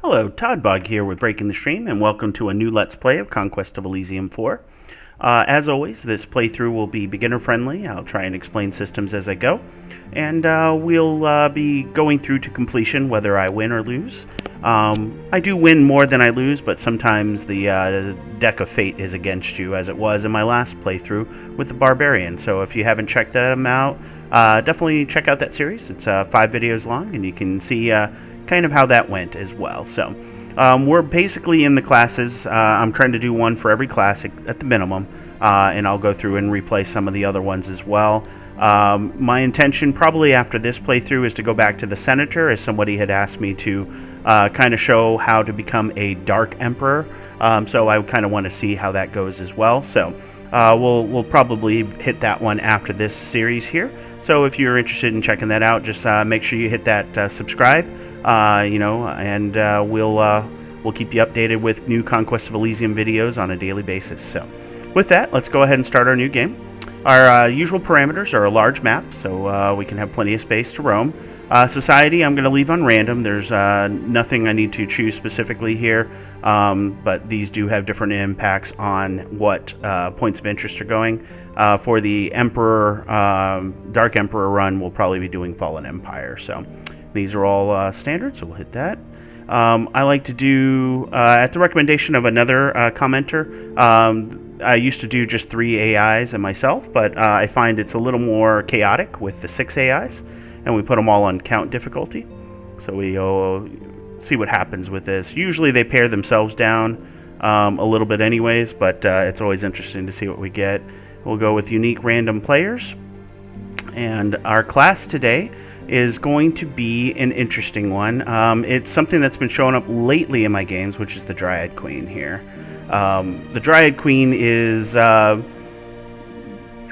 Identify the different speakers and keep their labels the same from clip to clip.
Speaker 1: Hello, Todd Bog here with Breaking the Stream, and welcome to a new Let's Play of Conquest of Elysium 4. As always, this playthrough will be beginner-friendly. I'll try and explain systems as I go, and we'll be going through to completion whether I win or lose. I do win more than I lose, but sometimes the deck of fate is against you, as it was in my last playthrough with the Barbarian. So if you haven't checked them out, definitely check out that series. It's 5 videos long, and you can see kind of how that went as well. So we're basically in the classes. I'm trying to do one for every class at the minimum, and I'll go through and replay some of the other ones as well. My intention probably after this playthrough is to go back to the Centaur, as somebody had asked me to kind of show how to become a Dark Emperor. So I kind of want to see how that goes as well. So we'll probably hit that one after this series here. So if you're interested in checking that out, just make sure you hit that subscribe, and we'll keep you updated with new Conquest of Elysium videos on a daily basis. So with that, let's go ahead and start our new game. Our usual parameters are a large map, so we can have plenty of space to roam. Society, I'm going to leave on random. There's nothing I need to choose specifically here, but these do have different impacts on what points of interest are going. For the Emperor, Dark Emperor run, we'll probably be doing Fallen Empire. So these are all standard, so we'll hit that. I like to do, at the recommendation of another commenter, I used to do just 3 AIs and myself, but I find it's a little more chaotic with the 6 AIs, and we put them all on count difficulty. So we see what happens with this. Usually they pare themselves down a little bit anyways, but it's always interesting to see what we get. We'll go with unique random players, and our class today is going to be an interesting one. It's something that's been showing up lately in my games, which is the Dryad Queen here. The Dryad Queen is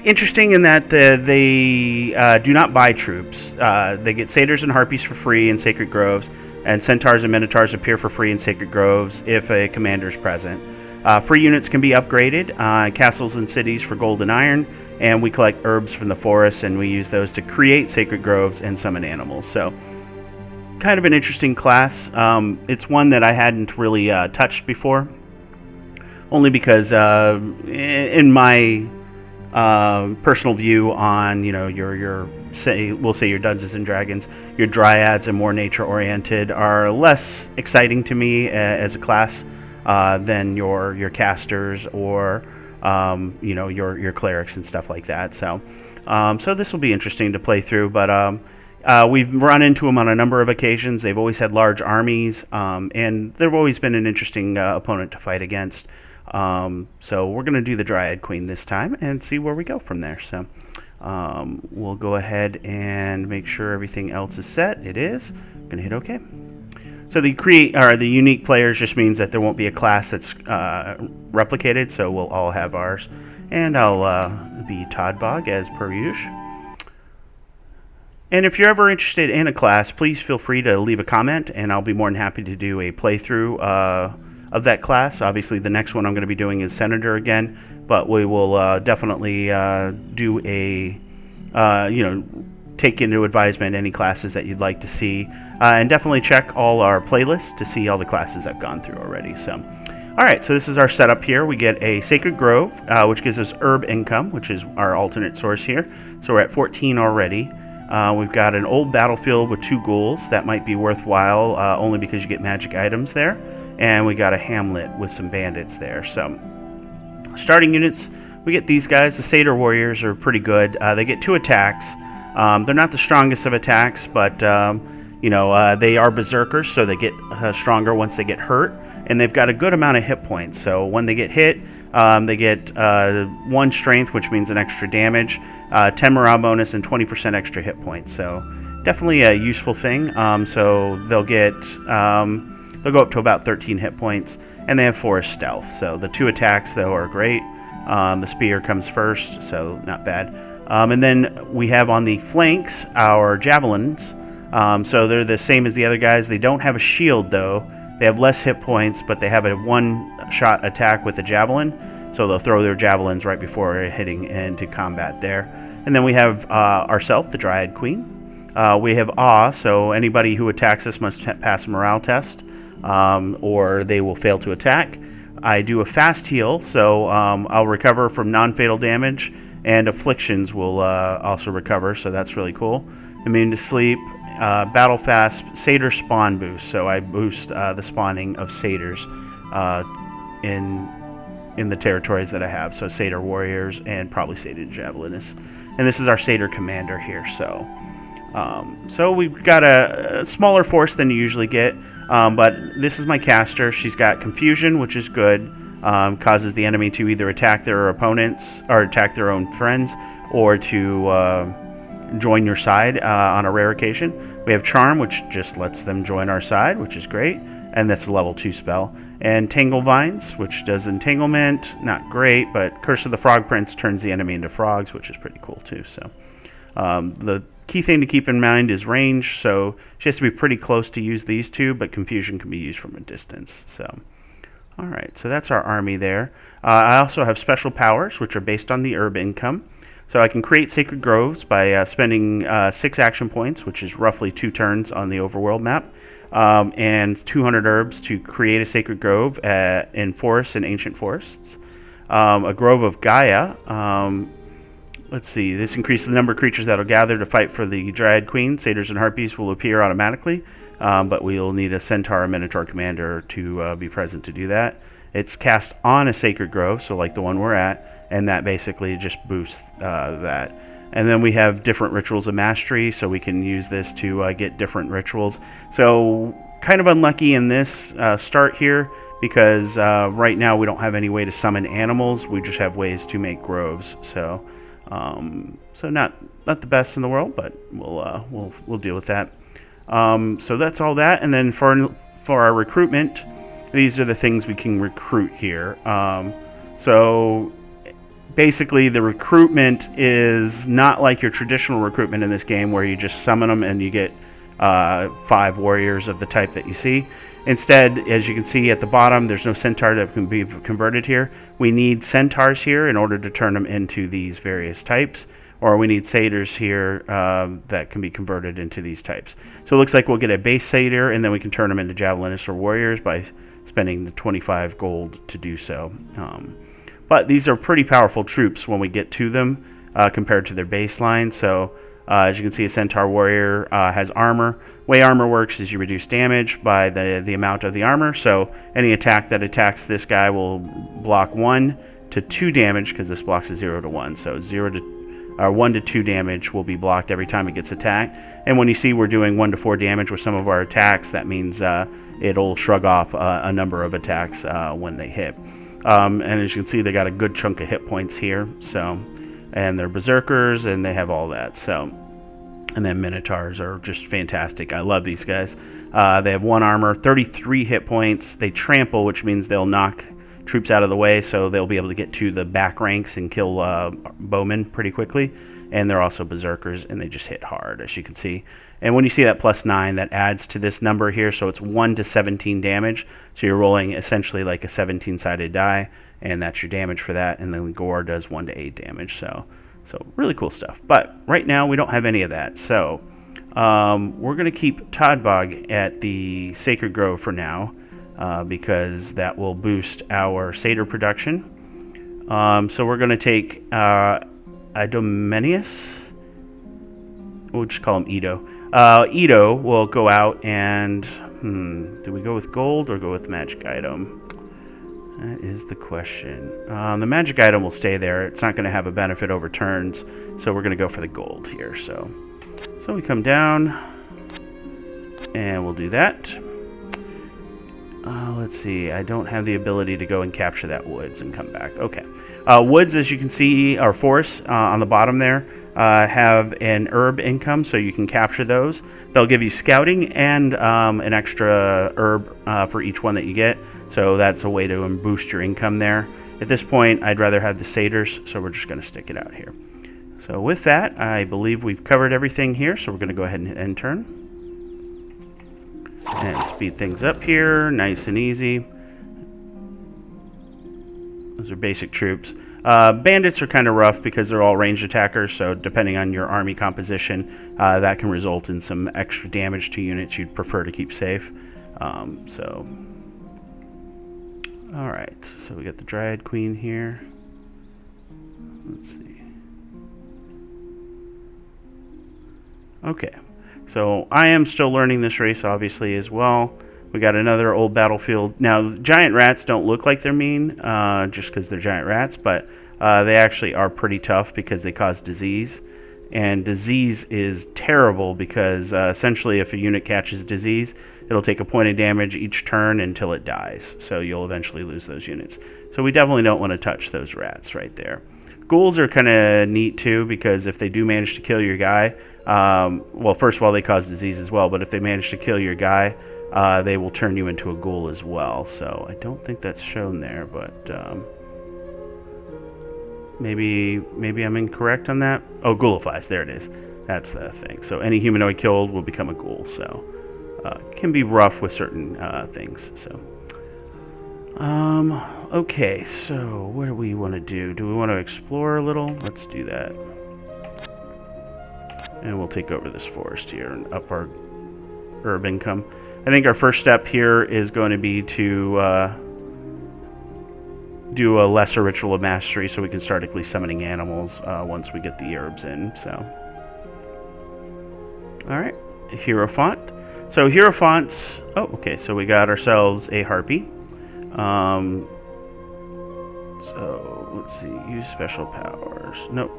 Speaker 1: interesting in that they do not buy troops. They get Seders and Harpies for free in Sacred Groves, and Centaurs and Minotaurs appear for free in Sacred Groves if a commander is present. Free units can be upgraded, castles and cities for gold and iron, and we collect herbs from the forest, and we use those to create Sacred Groves and summon animals. So kind of an interesting class. It's one that I hadn't really touched before, only because in my personal view on your we'll say your Dungeons and Dragons, your Dryads and more nature oriented are less exciting to me as a class than your casters or your clerics and stuff like that. So this will be interesting to play through, but we've run into them on a number of occasions. They've always had large armies, and they've always been an interesting opponent to fight against. So we're going to do the Dryad Queen this time and see where we go from there. So we'll go ahead and make sure everything else is set. It is. I'm going to hit OK. So the unique players just means that there won't be a class that's replicated, so we'll all have ours. And I'll be Todd Bog as per usual. And if you're ever interested in a class, please feel free to leave a comment, and I'll be more than happy to do a playthrough of that class. Obviously, the next one I'm going to be doing is Senator again, but we will definitely do a, take into advisement any classes that you'd like to see, and definitely check all our playlists to see all the classes I've gone through already. So, all right, so this is our setup here. We get a Sacred Grove, which gives us herb income, which is our alternate source here. So we're at 14 already. We've got an old battlefield with 2 ghouls. That might be worthwhile, only because you get magic items there. And we got a hamlet with some bandits there. So starting units, we get these guys. The Centaur Warriors are pretty good. They get 2 attacks. They're not the strongest of attacks, but they are berserkers, so they get stronger once they get hurt. And they've got a good amount of hit points. So when they get hit, they get 1 strength, which means an extra damage, 10 morale bonus, and 20% extra hit points. So definitely a useful thing. So they'll get they'll go up to about 13 hit points, and they have 4 stealth. So the 2 attacks, though, are great. The spear comes first, so not bad. And then we have on the flanks our javelins. So they're the same as the other guys. They don't have a shield, though. They have less hit points, but they have a 1-shot attack with a javelin. So they'll throw their javelins right before hitting into combat there. And then we have ourselves, the Dryad Queen. We have Awe, so anybody who attacks us must pass a morale test. or they will fail to attack. I do a fast heal, so I'll recover from non-fatal damage, and afflictions will also recover, so that's really cool. Immune to sleep, battle fast, Seder spawn boost, so I boost the spawning of Satyrs in the territories that I have, so Centaur Warriors and probably Seder Javelinists. And this is our Seder commander here, so we've got a smaller force than you usually get, but this is my caster. She's got confusion, which is good. Causes the enemy to either attack their opponents or attack their own friends, or to join your side on a rare occasion. We have charm, which just lets them join our side, which is great, and that's a level 2 spell. And Tangle Vines, which does entanglement, not great, but Curse of the Frog Prince turns the enemy into frogs, which is pretty cool too. So the key thing to keep in mind is range, so she has to be pretty close to use these two, but confusion can be used from a distance. So alright, so that's our army there. I also have special powers, which are based on the herb income. So I can create sacred groves by spending 6 action points, which is roughly 2 turns on the overworld map, and 200 herbs to create a sacred grove in forests and ancient forests. A grove of Gaia. Let's see, this increases the number of creatures that will gather to fight for the Dryad Queen. Satyrs and Harpies will appear automatically, but we'll need a Centaur or Minotaur commander to be present to do that. It's cast on a sacred grove, so like the one we're at, and that basically just boosts that. And then we have different rituals of mastery, so we can use this to get different rituals. So kind of unlucky in this start here, because right now we don't have any way to summon animals. We just have ways to make groves. So not the best in the world, but we'll deal with that. So that's all that. And then for our recruitment, these are the things we can recruit here. So basically, the recruitment is not like your traditional recruitment in this game, where you just summon them and you get 5 warriors of the type that you see. Instead, as you can see at the bottom, there's no centaur that can be converted here. We need centaurs here in order to turn them into these various types, or we need satyrs here that can be converted into these types. So it looks like we'll get a base satyr, and then we can turn them into javelinists or warriors by spending the 25 gold to do so. But these are pretty powerful troops when we get to them compared to their baseline. So as you can see, a Centaur Warrior has armor. The way armor works is you reduce damage by the amount of the armor. So any attack that attacks this guy will block 1 to 2 damage, because this blocks a 0 to 1. So 1 to 2 damage will be blocked every time it gets attacked. And when you see we're doing 1 to 4 damage with some of our attacks, that means it'll shrug off a number of attacks when they hit. And as you can see, they got a good chunk of hit points here. So, and they're berserkers, and they have all that. So, and then Minotaurs are just fantastic. I love these guys. They have 1 armor, 33 hit points. They trample, which means they'll knock troops out of the way, so they'll be able to get to the back ranks and kill bowmen pretty quickly. And they're also berserkers, and they just hit hard, as you can see. And when you see that +9, that adds to this number here, so it's 1 to 17 damage. So you're rolling essentially like a 17-sided die, and that's your damage for that. And then Gore does 1 to 8 damage, so really cool stuff. But right now we don't have any of that, so we're going to keep Todbog at the Sacred Grove for now, because that will boost our Seder production. So we're going to take Idomenius. We'll just call him Edo. Edo will go out and... do we go with gold or go with magic item? That is the question. The magic item will stay there. It's not going to have a benefit over turns, so we're going to go for the gold here. So we come down, and we'll do that. Let's see. I don't have the ability to go and capture that woods and come back. Okay. Woods, as you can see, or forests on the bottom there, have an herb income, so you can capture those. They'll give you scouting and an extra herb for each one that you get, so that's a way to boost your income there. At this point, I'd rather have the satyrs, so we're just going to stick it out here. So with that, I believe we've covered everything here, so we're going to go ahead and hit end turn. And speed things up here, nice and easy. Those are basic troops. Bandits are kind of rough because they're all ranged attackers, so depending on your army composition, that can result in some extra damage to units you'd prefer to keep safe. So, all right. So we got the Dryad Queen here. Let's see. Okay. So I am still learning this race, obviously, as well. We got another old battlefield. Now, giant rats don't look like they're mean, just because they're giant rats, but they actually are pretty tough because they cause disease. And disease is terrible because essentially if a unit catches disease, it'll take a point of damage each turn until it dies. So you'll eventually lose those units. So we definitely don't want to touch those rats right there. Ghouls are kind of neat too because if they do manage to kill your guy, well, first of all, they cause disease as well, but if they manage to kill your guy, they will turn you into a ghoul as well. So I don't think that's shown there, but maybe I'm incorrect on that. Oh, ghoulifies, there it is. That's the thing. So any humanoid killed will become a ghoul. So it can be rough with certain things. So okay, so what do we want to do? Do we want to explore a little? Let's do that. And we'll take over this forest here and up our herb income. I think our first step here is going to be to do a lesser ritual of mastery so we can start at least summoning animals once we get the herbs in. So, all right, Hierophant. So Hierophants. Oh, okay. So we got ourselves a Harpy. So let's see. Use special powers. Nope,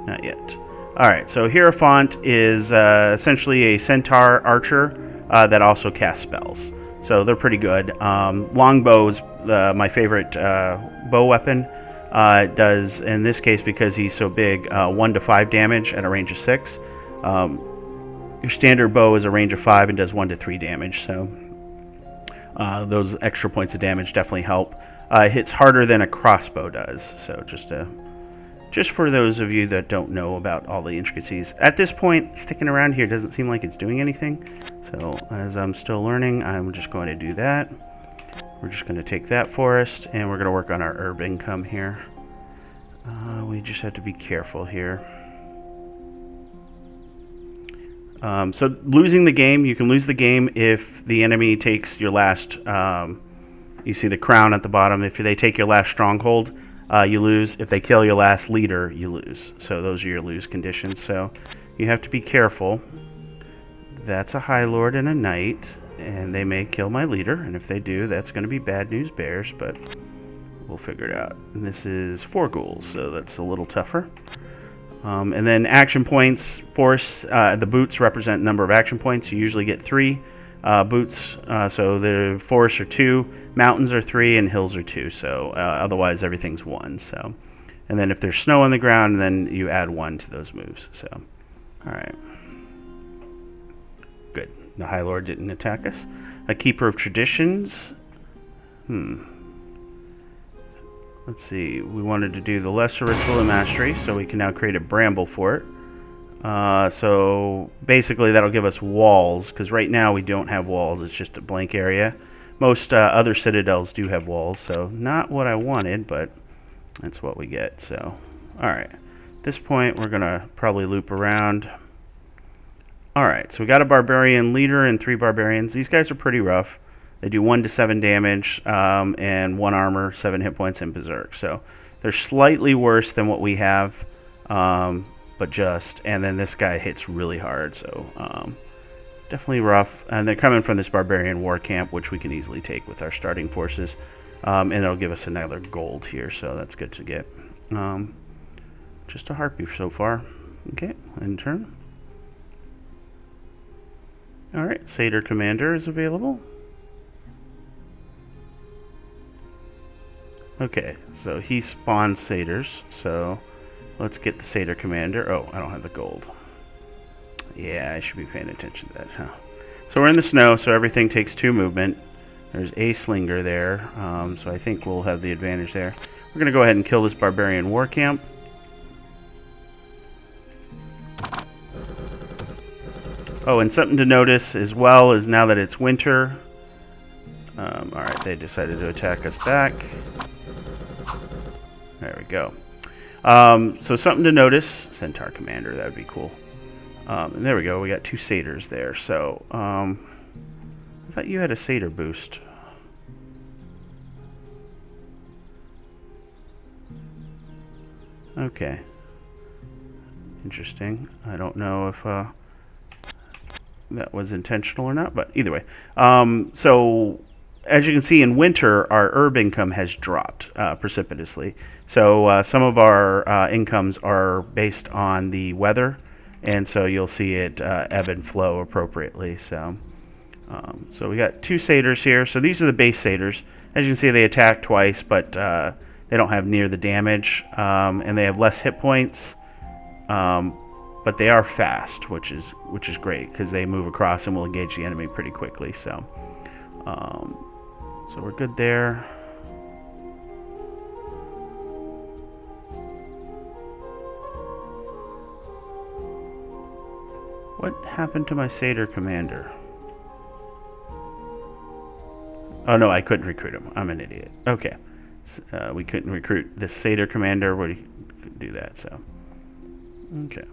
Speaker 1: not yet. All right. So Hierophant is essentially a Centaur archer that also casts spells. So they're pretty good. Longbow is my favorite bow weapon. It does, in this case, because he's so big, 1 to 5 damage at a range of 6. Your standard bow is a range of 5 and does 1 to 3 damage. So those extra points of damage definitely help. It hits harder than a crossbow does. So just for those of you that don't know about all the intricacies. At this point, sticking around here doesn't seem like it's doing anything. So as I'm still learning, I'm just going to do that. We're just going to take that forest, and we're going to work on our herb income here. We just have to be careful here. So losing the game, you can lose the game if the enemy takes your last, you see the crown at the bottom. If they take your last stronghold, you lose. If they kill your last leader, you lose. So those are your lose conditions. So you have to be careful. That's a High Lord and a Knight, and they may kill my leader. And if they do, that's going to be bad news bears, but we'll figure it out. And this is 4 ghouls, so that's a little tougher. And then action points. Force, the boots represent number of action points. You usually get 3 boots. So the forests are 2, mountains are 3, and hills are 2. So otherwise everything's 1. So, and then if there's snow on the ground, then you add 1 to those moves. So, all right. Good. The High Lord didn't attack us. A Keeper of Traditions. Let's see. We wanted to do the Lesser Ritual of Mastery, so we can now create a bramble for it. So basically that'll give us walls, because right now we don't have walls. It's just a blank area. Most other citadels do have walls, so not what I wanted, but that's what we get. So, all right. At this point, we're going to probably loop around. All right, so we got a barbarian leader and 3 barbarians. These guys are pretty rough. They do 1 to 7 damage and 1 armor, 7 hit points, and berserk. So they're slightly worse than what we have, but just. And then this guy hits really hard, so definitely rough. And they're coming from this barbarian war camp, which we can easily take with our starting forces. And it'll give us another gold here, so that's good to get. Just a Harpy so far. Okay, end turn. Alright, Seder Commander is available. Okay, so he spawns Satyrs, so let's get the Seder Commander. Oh, I don't have the gold. Yeah, I should be paying attention to that, huh? So we're in the snow, so everything takes 2 movement. There's a Slinger there, so I think we'll have the advantage there. We're going to go ahead and kill this Barbarian War Camp. Oh, and something to notice as well is now that it's winter. Alright, they decided to attack us back. There we go. So something to notice. Centaur Commander, that would be cool. And there we go. We got 2 satyrs there. So I thought you had a Seder boost. Okay. Interesting. I don't know if that was intentional or not, but either way. So, as you can see, in winter, our herb income has dropped precipitously. So, some of our incomes are based on the weather, and so you'll see it ebb and flow appropriately. So we got 2 satyrs here. So these are the base satyrs. As you can see, they attack twice, but they don't have near the damage, and they have less hit points. But they are fast, which is great because they move across and will engage the enemy pretty quickly. So we're good there. What happened to my Seder commander? Oh no, I couldn't recruit him. I'm an idiot. Okay, we couldn't recruit this Seder commander. We couldn't do that. So okay.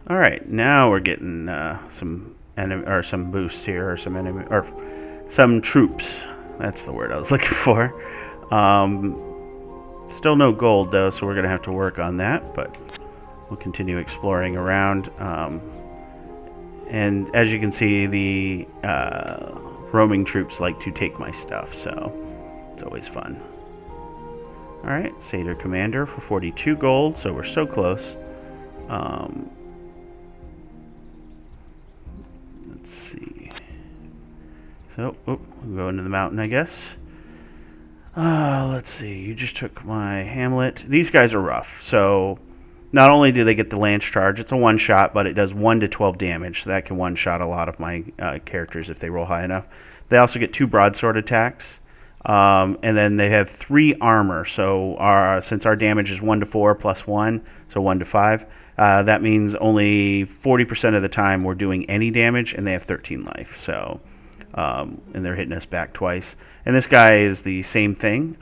Speaker 1: All right, now we're getting some enemy or some boosts here, or some enemy or some troops. That's the word I was looking for. Still no gold though, so we're gonna have to work on that. But we'll continue exploring around. And as you can see, the roaming troops like to take my stuff, so it's always fun. All right, Seder commander for 42 gold, so we're so close. Let's see. So, we'll go into the mountain, I guess. Let's see. You just took my hamlet. These guys are rough. So, not only do they get the lance charge, it's a one-shot, but it does 1 to 12 damage. So that can one-shot a lot of my characters if they roll high enough. They also get 2 broadsword attacks. And then they have 3 armor. So since our damage is 1 to 4 plus 1, so 1 to 5, that means only 40% of the time we're doing any damage, and they have 13 life. So, and they're hitting us back twice. And this guy is the same thing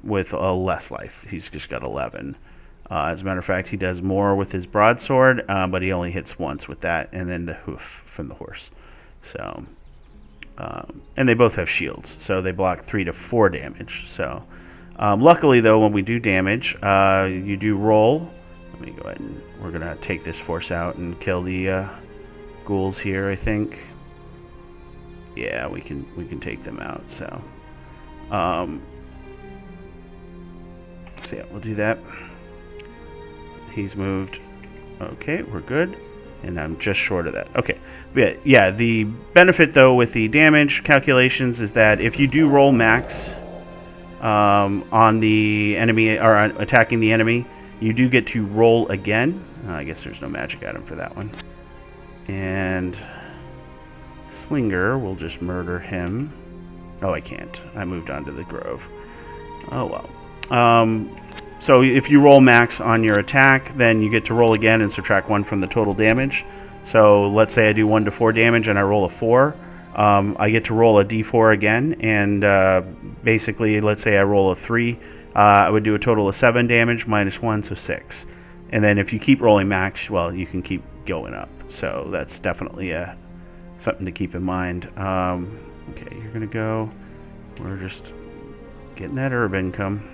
Speaker 1: with less life. He's just got 11. As a matter of fact, he does more with his broadsword, but he only hits once with that, and then the hoof from the horse. So, and they both have shields, so they block 3 to 4 damage. So, luckily though, when we do damage, you do roll. Let me go ahead and we're gonna take this force out and kill the ghouls here. I think. Yeah, we can take them out. So, yeah, we'll do that. He's moved. Okay, we're good. And I'm just short of that. Okay. Yeah, the benefit, though, with the damage calculations is that if you do roll max on the enemy, or on attacking the enemy, you do get to roll again. I guess there's no magic item for that one. And Slinger, we'll just murder him. Oh, I can't. I moved on to the Grove. Oh, well. So if you roll max on your attack, then you get to roll again and subtract 1 from the total damage. So let's say I do 1 to 4 damage and I roll a 4. I get to roll a d4 again, and basically, let's say I roll a 3. I would do a total of 7 damage minus 1, so 6. And then if you keep rolling max, well, you can keep going up. So that's definitely something to keep in mind. Okay, you're going to go. We're just getting that herb income.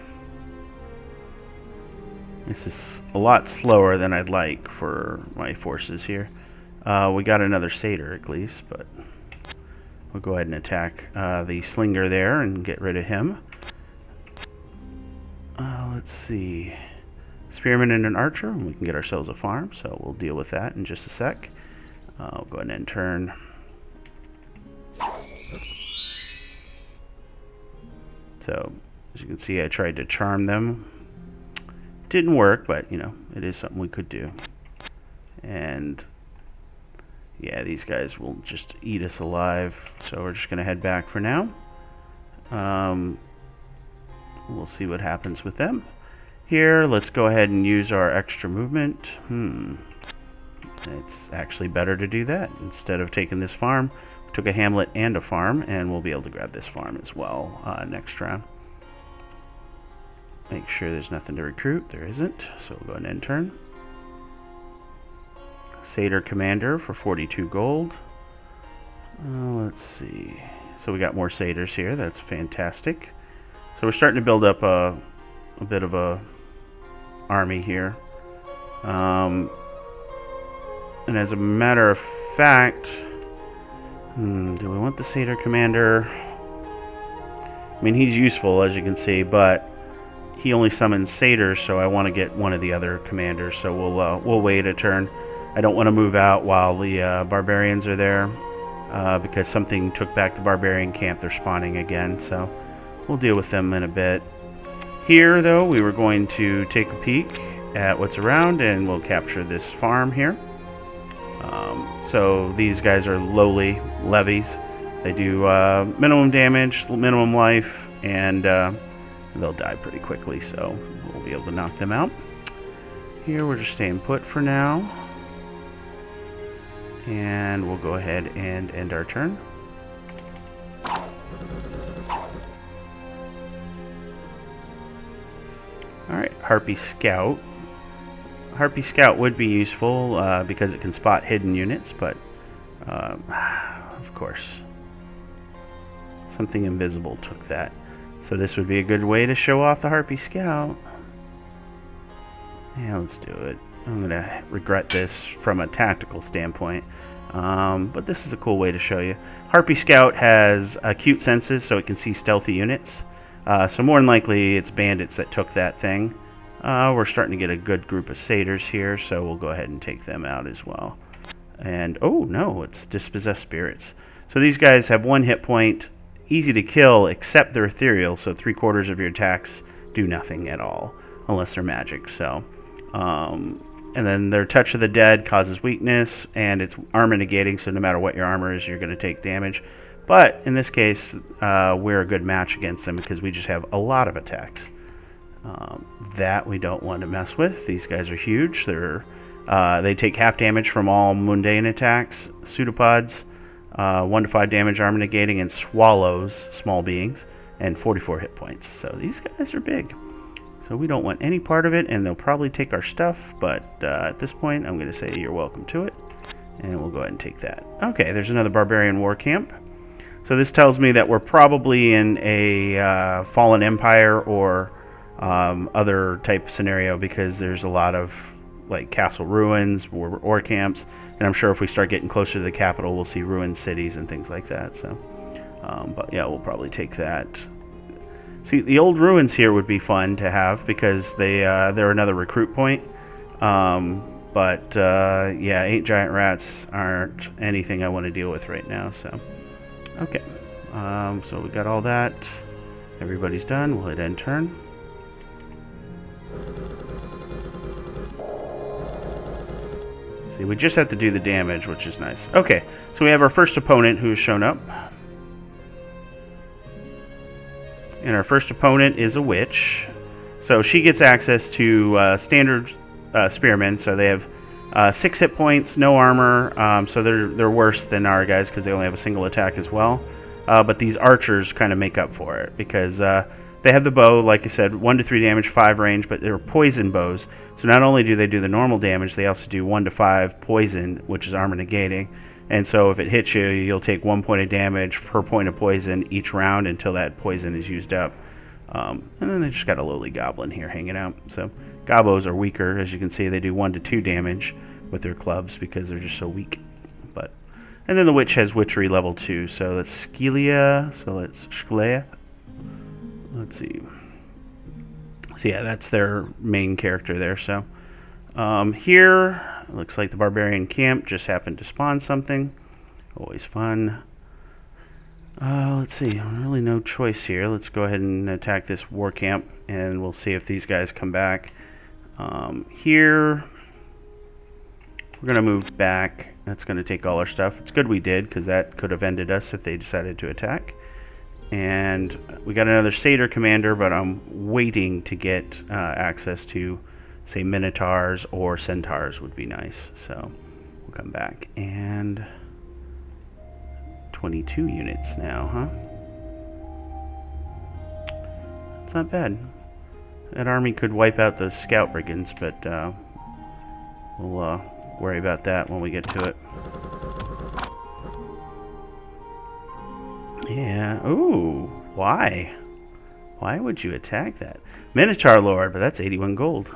Speaker 1: This is a lot slower than I'd like for my forces here. We got another Seder at least, but we'll go ahead and attack the Slinger there and get rid of him. Let's see. Spearman and an Archer, and we can get ourselves a farm, so we'll deal with that in just a sec. I'll go ahead and turn. So, as you can see, I tried to charm them. Didn't work, but, you know, it is something we could do. And, yeah, these guys will just eat us alive, so we're just going to head back for now. We'll see what happens with them. Here, let's go ahead and use our extra movement. It's actually better to do that. Instead of taking this farm, we took a hamlet and a farm, and we'll be able to grab this farm as well next round. Make sure there's nothing to recruit. There isn't, so we'll go ahead and end turn. Seder Commander for 42 gold. Let's see. So we got more satyrs here. That's fantastic. So we're starting to build up a bit of a army here. And as a matter of fact, do we want the satyr commander? I mean, he's useful, as you can see, but he only summons satyrs, so I want to get one of the other commanders. So we'll wait a turn. I don't want to move out while the barbarians are there, because something took back the barbarian camp. They're spawning again, so we'll deal with them in a bit. Here, though, we were going to take a peek at what's around, and we'll capture this farm here. So these guys are lowly levies. They do minimum damage, minimum life, and they'll die pretty quickly, so we'll be able to knock them out. Here, we're just staying put for now. And we'll go ahead and end our turn. Alright, Harpy Scout. Harpy Scout would be useful because it can spot hidden units, but of course, something invisible took that. So this would be a good way to show off the Harpy Scout. Yeah, let's do it. I'm going to regret this from a tactical standpoint, but this is a cool way to show you. Harpy Scout has acute senses, so it can see stealthy units. So more than likely, it's bandits that took that thing. We're starting to get a good group of satyrs here, so we'll go ahead and take them out as well. And, oh no, it's dispossessed spirits. So these guys have 1 hit point, easy to kill, except they're ethereal, so 3/4 of your attacks do nothing at all, unless they're magic. So, and then their Touch of the Dead causes weakness, and it's armor negating, so no matter what your armor is, you're going to take damage. But in this case, we're a good match against them because we just have a lot of attacks. That we don't want to mess with. These guys are huge. They take half damage from all mundane attacks, pseudopods, 1 to 5 damage, armor negating, and swallows, small beings, and 44 hit points. So these guys are big. So we don't want any part of it, and they'll probably take our stuff, but at this point, I'm going to say you're welcome to it, and we'll go ahead and take that. Okay, there's another barbarian war camp. So this tells me that we're probably in a fallen empire or other type scenario, because there's a lot of like castle ruins or camps, and I'm sure if we start getting closer to the capital, we'll see ruined cities and things like that. So, but yeah, we'll probably take that. See, the old ruins here would be fun to have because they're another recruit point. But yeah, 8 giant rats aren't anything I want to deal with right now. So, okay, so we got all that. Everybody's done. We'll hit end turn. See, we just have to do the damage, which is nice. Okay, so we have our first opponent who has shown up. And our first opponent is a witch. So she gets access to standard spearmen. So they have 6 hit points, no armor. So they're worse than our guys because they only have a single attack as well. But these archers kind of make up for it because they have the bow, like I said, 1 to 3 damage, 5 range, but they're poison bows. So not only do they do the normal damage, they also do 1 to 5 poison, which is armor negating. And so if it hits you, you'll take 1 point of damage per point of poison each round until that poison is used up. And then they just got a lowly goblin here hanging out. So gobos are weaker. As you can see, they do 1 to 2 damage with their clubs because they're just so weak. And then the witch has witchery level 2. So that's Skelia. So let's Skelia. Let's see. So yeah, that's their main character there. So here, it looks like the barbarian camp just happened to spawn something. Always fun. Let's see. Really no choice here. Let's go ahead and attack this war camp, and we'll see if these guys come back. Here, we're going to move back. That's going to take all our stuff. It's good we did, because that could have ended us if they decided to attack. And we got another Seder commander, but I'm waiting to get access to, say, Minotaurs or Centaurs would be nice. So we'll come back. And 22 units now, huh? It's not bad. That army could wipe out the scout brigands, but we'll worry about that when we get to it. Yeah. Ooh. Why? Why would you attack that? Minotaur Lord, but that's 81 gold.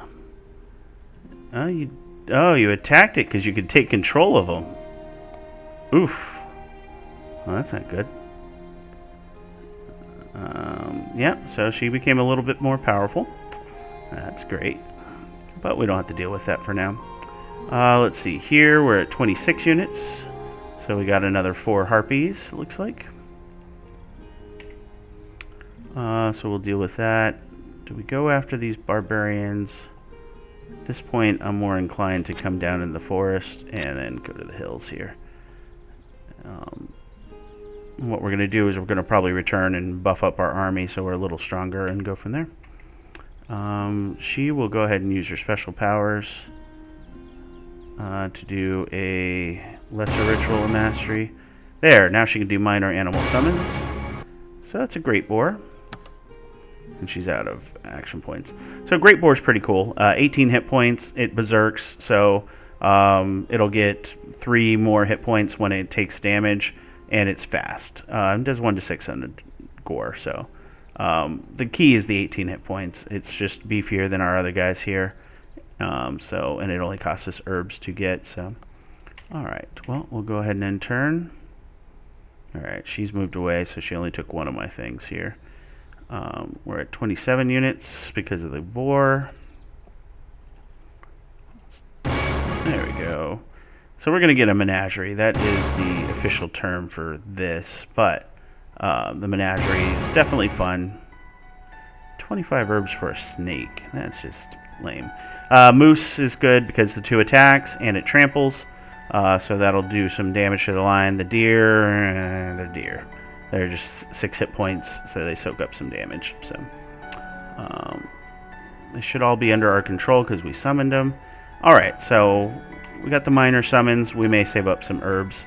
Speaker 1: You attacked it because you could take control of them. Oof. Well, that's not good. Yeah, so she became a little bit more powerful. That's great. But we don't have to deal with that for now. Let's see. Here we're at 26 units. So we got another 4 harpies, looks like. So we'll deal with that. Do we go after these barbarians? At this point, I'm more inclined to come down in the forest and then go to the hills here. What we're going to do is we're going to probably return and buff up our army so we're a little stronger and go from there. She will go ahead and use her special powers to do a lesser ritual mastery. There, now she can do minor animal summons. So that's a great boar. And she's out of action points. So Great Boar is pretty cool. 18 hit points. It berserks, so it'll get 3 more hit points when it takes damage, and it's fast. It does 1 to 6 on the gore. So the key is the 18 hit points. It's just beefier than our other guys here. And it only costs us herbs to get. So, all right. Well, we'll go ahead and end turn. All right. She's moved away, so she only took 1 of my things here. We're at 27 units because of the war. There we go. So we're going to get a menagerie. That is the official term for this, but the menagerie is definitely fun. 25 herbs for a snake. That's just lame. Moose is good because the 2 attacks and it tramples, so that'll do some damage to the lion. The deer, they're deer. They're just 6 hit points, so they soak up some damage. So they should all be under our control because we summoned them. All right, so we got the minor summons. We may save up some herbs.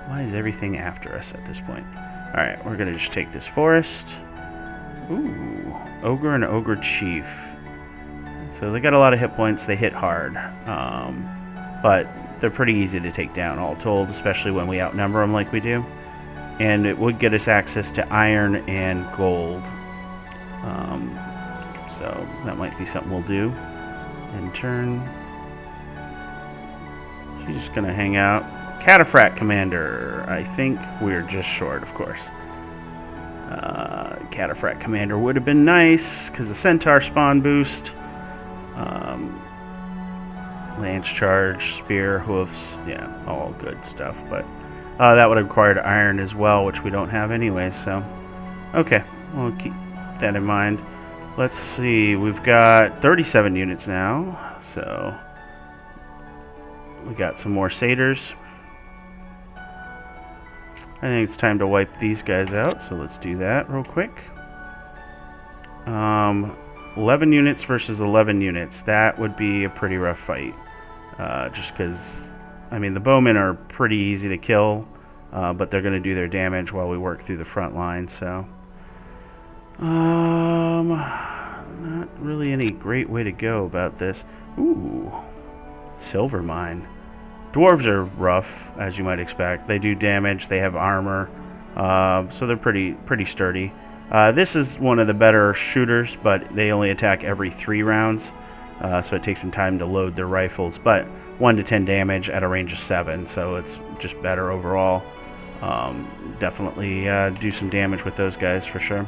Speaker 1: Why is everything after us at this point? All right, we're going to just take this forest. Ooh, Ogre and Ogre Chief. So they got a lot of hit points. They hit hard. But they're pretty easy to take down, all told, especially when we outnumber them like we do. And it would get us access to iron and gold. So that might be something we'll do. In turn, she's just going to hang out. Cataphract Commander. I think we're just short, of course. Cataphract Commander would have been nice because the Centaur spawn boost. Lance Charge, Spear, Hoofs. Yeah, all good stuff. But that would have required iron as well, which we don't have anyway. So, okay, we'll keep that in mind. Let's see. We've got 37 units now. So, we got some more Seders. I think it's time to wipe these guys out, so let's do that real quick. 11 units versus 11 units. That would be a pretty rough fight. Just because, I mean, the bowmen are pretty easy to kill, but they're going to do their damage while we work through the front line, so... not really any great way to go about this. Ooh, Silver Mine. Dwarves are rough, as you might expect. They do damage, they have armor, so they're pretty sturdy. This is one of the better shooters, but they only attack every 3 rounds, so it takes some time to load their rifles. But 1 to 10 damage at a range of 7, so it's just better overall. Definitely do some damage with those guys for sure.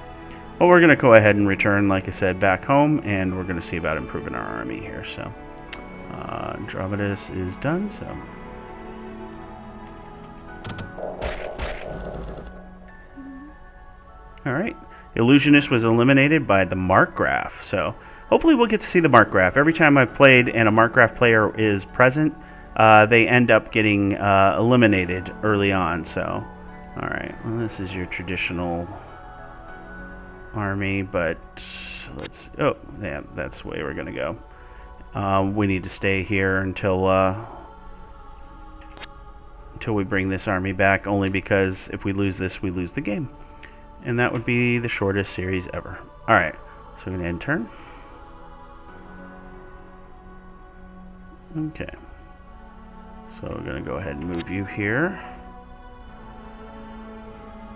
Speaker 1: Well, we're going to go ahead and return, like I said, back home, and we're going to see about improving our army here. So, Andromedus is done, so... Alright. Illusionist was eliminated by the Mark Graph, so hopefully we'll get to see the Mark Graph. Every time I've played and a Mark Graph player is present, they end up getting eliminated early on, so... Alright, well, this is your traditional... army, but let's... Oh, yeah, that's the way we're gonna go. We need to stay here until we bring this army back, only because if we lose this, we lose the game. And that would be the shortest series ever. Alright, so we're gonna end turn. Okay. So we're gonna go ahead and move you here.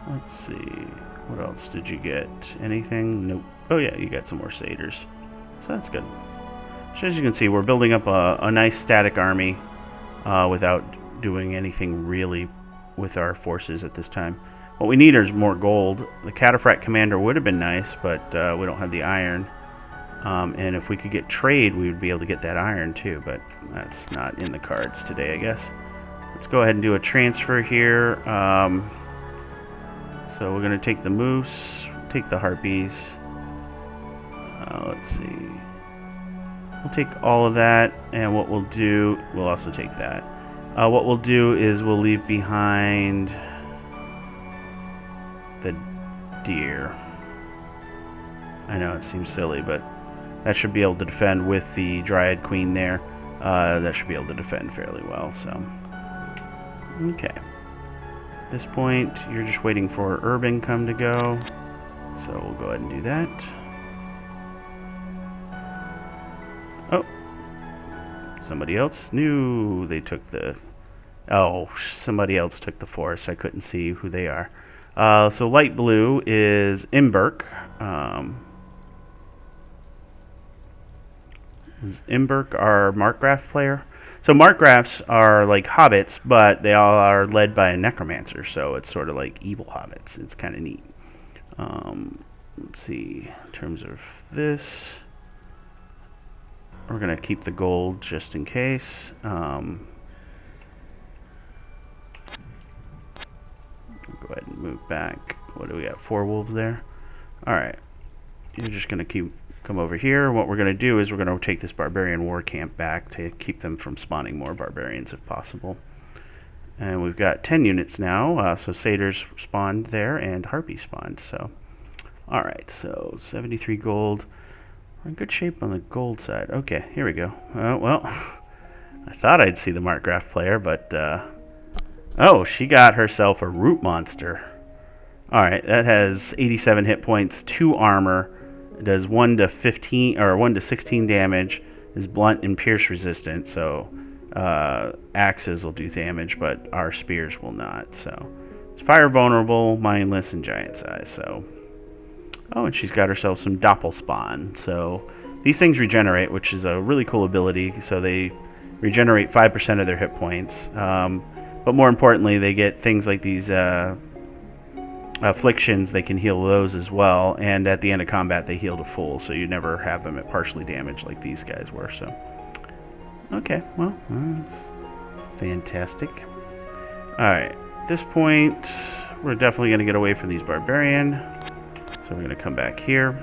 Speaker 1: Let's see. What else did you get? Anything? Nope. Oh yeah, you got some more satyrs. So that's good. So as you can see, we're building up a nice static army without doing anything really with our forces at this time. What we need is more gold. The Cataphract Commander would have been nice, but we don't have the iron. And if we could get trade, we would be able to get that iron too, but that's not in the cards today, I guess. Let's go ahead and do a transfer here. So we're going to take the moose, take the harpies. Let's see. We'll take all of that, and what we'll do, we'll also take that. What we'll do is we'll leave behind the deer. I know it seems silly, but that should be able to defend with the Dryad Queen there. That should be able to defend fairly well, so. Okay. At this point, you're just waiting for herb income to go. So we'll go ahead and do that. Oh. Somebody else knew they took the... Oh, somebody else took the forest. I couldn't see who they are. So light blue is Imberk. Is Imberk our Markgraf player? So Markgrafs are like hobbits, but they all are led by a necromancer, so it's sort of like evil hobbits. It's kind of neat. Let's see, in terms of this, we're going to keep the gold just in case. Go ahead and move back. What do we got? 4 wolves there? Alright. You're just going to come over here. What we're going to do is we're going to take this barbarian war camp back to keep them from spawning more barbarians if possible. And we've got 10 units now, so satyrs spawned there and harpies spawned. So, alright, so 73 gold. We're in good shape on the gold side. Okay, here we go. Well, I thought I'd see the Markgraf player, but oh, she got herself a root monster. Alright, that has 87 hit points, 2 armor. It does 1 to 15 or 1 to 16 damage. Is blunt and pierce resistant, so axes will do damage, but our spears will not. So it's fire vulnerable, mindless, and giant size. So and she's got herself some doppelspawn. So these things regenerate, which is a really cool ability. So they regenerate 5% of their hit points, but more importantly, they get things like these. Afflictions, they can heal those as well, and at the end of combat they heal to full, so you never have them at partially damaged like these guys were. So okay, well, that's fantastic. Alright, at this point we're definitely going to get away from these barbarian, so we're going to come back here.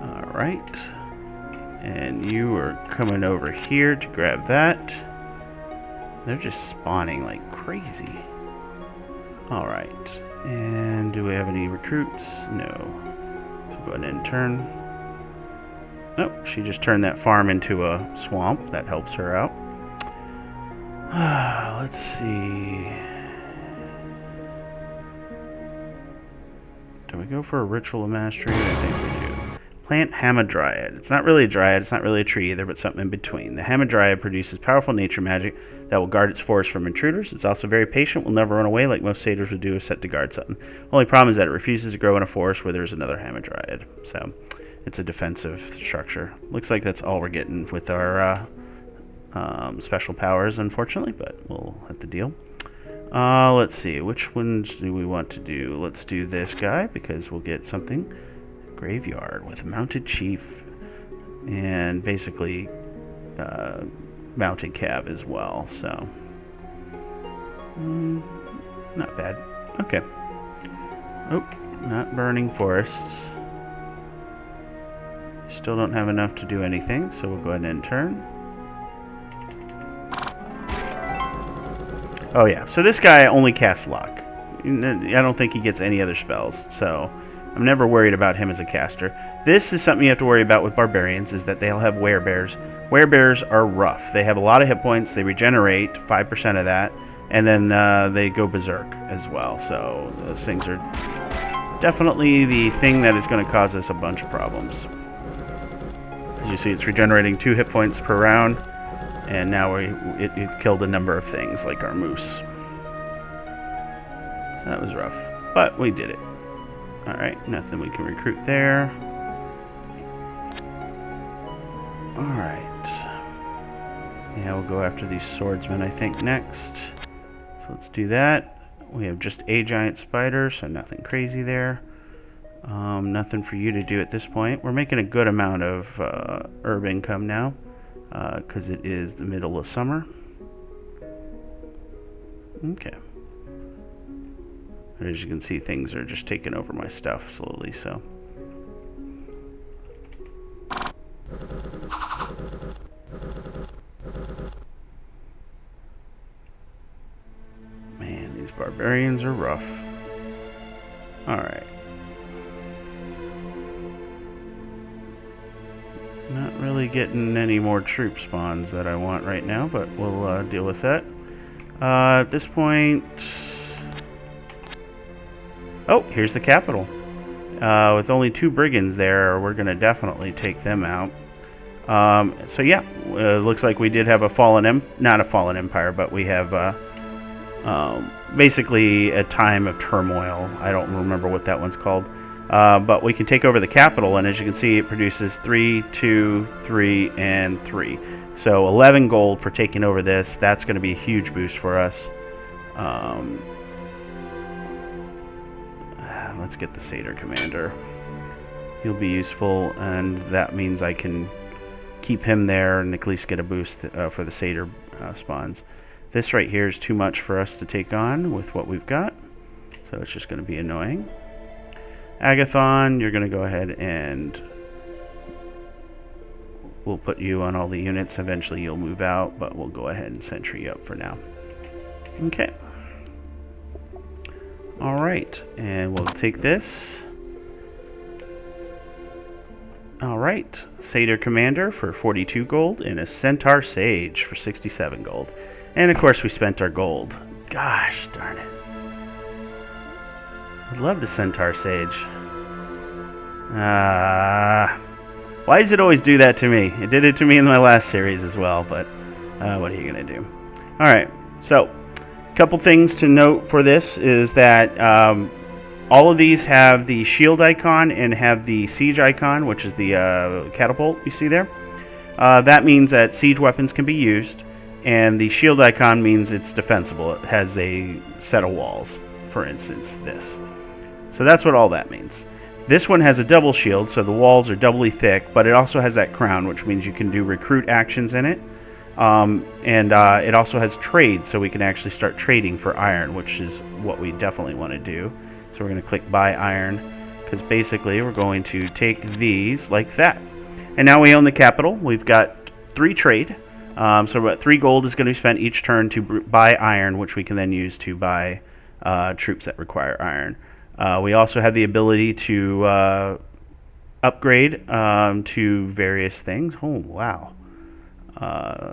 Speaker 1: Alright, and you are coming over here to grab that. They're just spawning like crazy. Alright, and do we have any recruits? No. So go ahead and turn. Nope, she just turned that farm into a swamp. That helps her out. Let's see. Do we go for a ritual of mastery? I think we do. Plant Hamadryad. It's not really a dryad, it's not really a tree either, but something in between. The Hamadryad produces powerful nature magic that will guard its forest from intruders. It's also very patient, will never run away like most satyrs would do if set to guard something. Only problem is that it refuses to grow in a forest where there's another Hamadryad. So it's a defensive structure. Looks like that's all we're getting with our special powers, unfortunately, but we'll have to deal. Let's see, which ones do we want to do? Let's do this guy because we'll get something. Graveyard with mounted chief and basically mounted cab as well, so not bad. Okay. Oh, not burning forests. Still don't have enough to do anything, so we'll go ahead and turn. Oh yeah, so this guy only casts luck. I don't think he gets any other spells, so I'm never worried about him as a caster. This is something you have to worry about with barbarians, is that they'll have werebears. Werebears are rough. They have a lot of hit points. They regenerate 5% of that, and then they go berserk as well. So those things are definitely the thing that is going to cause us a bunch of problems. As you see, it's regenerating 2 hit points per round, and now it killed a number of things like our moose. That was rough, but we did it. Alright, nothing we can recruit there. Alright. Yeah, we'll go after these swordsmen, I think, next. So let's do that. We have just a giant spider, so nothing crazy there. Nothing for you to do at this point. We're making a good amount of herb income now, because it is the middle of summer. Okay. As you can see, things are just taking over my stuff slowly, so. Man, these barbarians are rough. Alright. Not really getting any more troop spawns that I want right now, but we'll deal with that. At this point... Oh, here's the capital. With only 2 brigands there, we're going to definitely take them out. So yeah, looks like we did have a fallen not a fallen empire, but we have basically a time of turmoil. I don't remember what that one's called. But we can take over the capital, and as you can see, it produces 3, 2, 3, and 3. So 11 gold for taking over this. That's going to be a huge boost for us. Let's get the Seder commander. He'll be useful, and that means I can keep him there and at least get a boost for the Seder spawns. This right here is too much for us to take on with what we've got, so it's just going to be annoying. Agathon, you're going to go ahead and we'll put you on all the units. Eventually you'll move out, but we'll go ahead and sentry you up for now. Okay. Alright, and we'll take this. Alright, Seder Commander for 42 gold and a Centaur Sage for 67 gold. And of course we spent our gold. Gosh darn it. I love the Centaur Sage. Why does it always do that to me? It did it to me in my last series as well, but what are you going to do? Alright, so couple things to note for this is that all of these have the shield icon and have the siege icon, which is the catapult you see there. That means that siege weapons can be used, and the shield icon means it's defensible. It has a set of walls, for instance, this. So that's what all that means. This one has a double shield, so the walls are doubly thick, but it also has that crown, which means you can do recruit actions in it. It also has trade, so we can actually start trading for iron, which is what we definitely want to do. So we're going to click buy iron, because basically we're going to take these like that. And now we own the capital. We've got 3 trade. So about 3 gold is going to be spent each turn to buy iron, which we can then use to buy troops that require iron. We also have the ability to upgrade to various things. Oh, wow.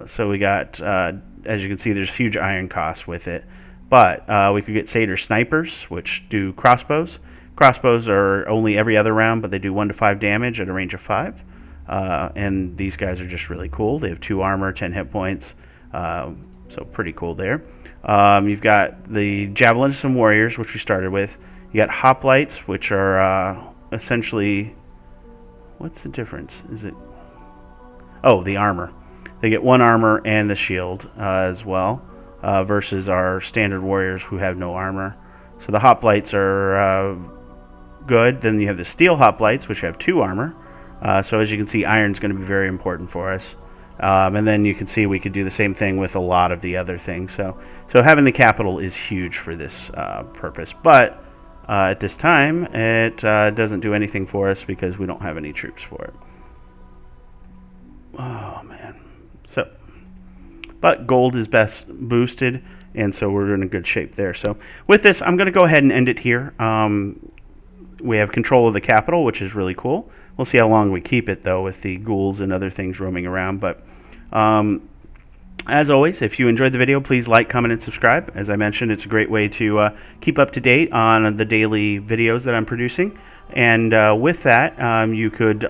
Speaker 1: So we got, as you can see, there's huge iron costs with it. But we could get Seder snipers, which do crossbows. Crossbows are only every other round, but they do 1 to 5 damage at a range of 5. And these guys are just really cool. They have 2 armor, 10 hit points. So pretty cool there. You've got the Javelin Warriors, which we started with. You got Hoplites, which are essentially... What's the difference? Is it... Oh, the armor. They get 1 armor and a shield as well, versus our standard warriors who have no armor. So the Hoplites are good. Then you have the Steel Hoplites, which have 2 armor. So as you can see, iron's going to be very important for us. And then you can see we could do the same thing with a lot of the other things. So having the capital is huge for this purpose. But at this time, it doesn't do anything for us because we don't have any troops for it. Oh, man. So, but gold is best boosted, and so we're in a good shape there. So with this, I'm going to go ahead and end it here. We have control of the capital, which is really cool. We'll see how long we keep it, though, with the ghouls and other things roaming around. But as always, if you enjoyed the video, please like, comment, and subscribe. As I mentioned, it's a great way to keep up to date on the daily videos that I'm producing. And with that, you could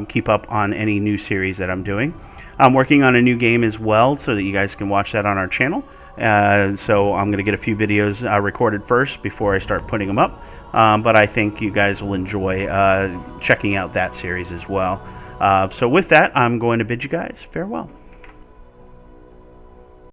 Speaker 1: keep up on any new series that I'm doing. I'm working on a new game as well, so that you guys can watch that on our channel. So I'm going to get a few videos recorded first before I start putting them up. But I think you guys will enjoy checking out that series as well. So with that, I'm going to bid you guys farewell.